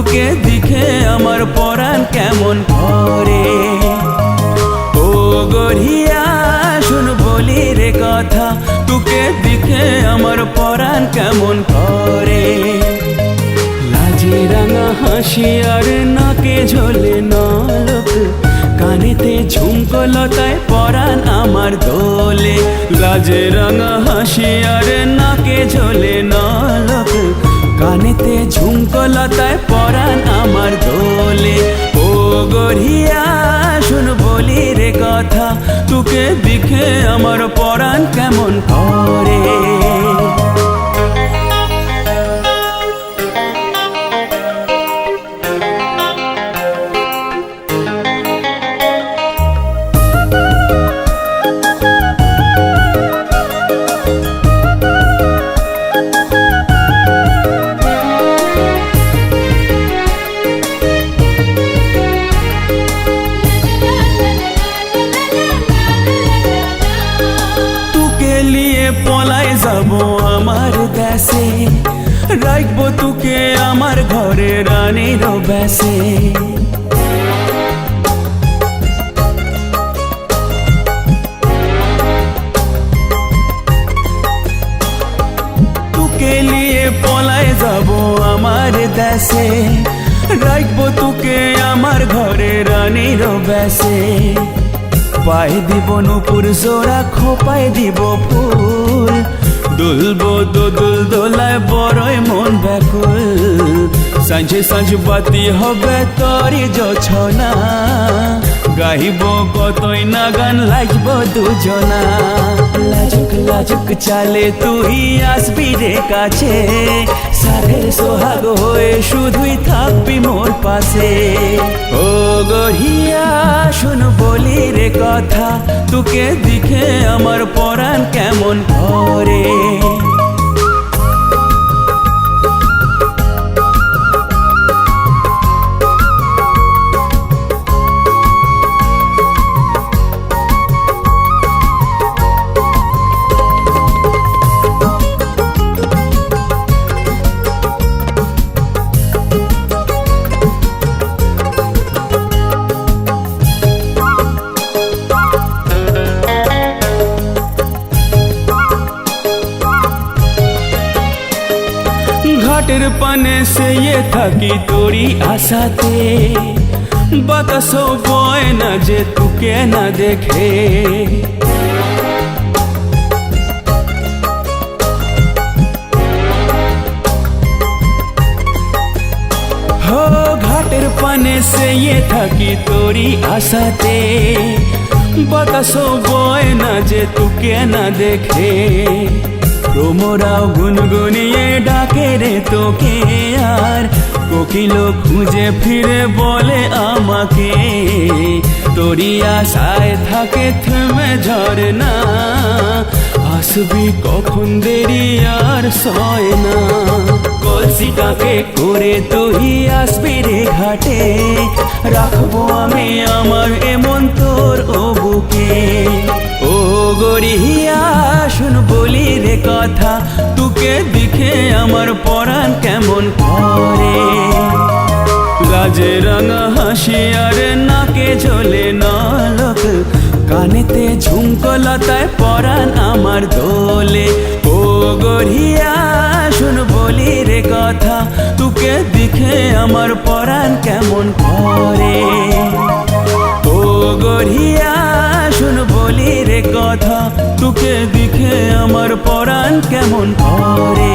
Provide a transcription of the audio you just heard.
তোকে দেখে আমার পরাণ কেমন করে। ও গড়িয়া শুন বলি রে কথা, তোকে দেখে আমার পরাণ কেমন করে। লাজে রাঙা হাসি আর নাকে ঝোলে নলক, কানেতে ঝুমকো লতায় পরাণ আমার দোলে। লাজে রাঙা হাসি আর নাকে ঝোলে নলক, কানেতে ঝুমকো লতায় পরাণ আমার দোলে। ও গড়িয়া শুন বলি রে কথা, তোকে দেখে আমার পরাণ কেমন করে। পলাই যাব আমার দেশে, রাখবো তোকে আমার ঘরে রানীর বেশে। তোকে নিয়ে পলাই যাব আমার দেশে, রাখবো তোকে আমার ঘরে রানীর বেশে। পায়ে দিব নুপুর জোড়া, খোপায় দিব ফুল, দুলবো দোদুল দোলায় বড়ই মন ব্যাকুল। সাঁঝে সাঁঝ বাতি হবে তরি জোছনা, গাইব কতই না গান লাগব দুজনা। লাজুক লাজুক চালে তুই আসবি রে কাছে, সাধের সোহাগ হয়ে শুধুই থাকবি মোর পাশে। ও গড়িয়া শুন বলি রে কথা, তোকে দেখে আমার পরাণ কেমন করে। ঘাটের পানে সে থাকি তোরি আশাতে, বাতাসও বয় না যে তোকে না দেখে। হো ঘাটের পানে সে থাকি তোরি আশাতে, বাতাসও বয় না যে তোকে না দেখে। ভ্রমরাও গুনগুনিয়ে ডাকে রে তোকে, আর কোকিল খুঁজে ফিরে বলে আমাকে। তোরি আশায় থাকে থেমে ঝরে না, আসবি কখন দেরি আর সয় না। কলসিটাকে করে তুই আসবি রে ঘাটে, রাখবো আমি আমার এমন তোর ও বুকে। ও গড়িয়া শুন বলি রে কথা, তোকে দেখে আমার পরাণ কেমন করে। লাজে রাঙা হাসি আর নাকে ঝোলে নলক, কানেতে ঝুমকো লতায় পরাণ আমার দোলে। ও গড়িয়া শুন বলি রে কথা, তোকে দেখে আমার পরাণ কেমন করে। ও গড়িয়া শুন বলি রে কথা, তোকে দেখে আমার পরাণ কেমন করে।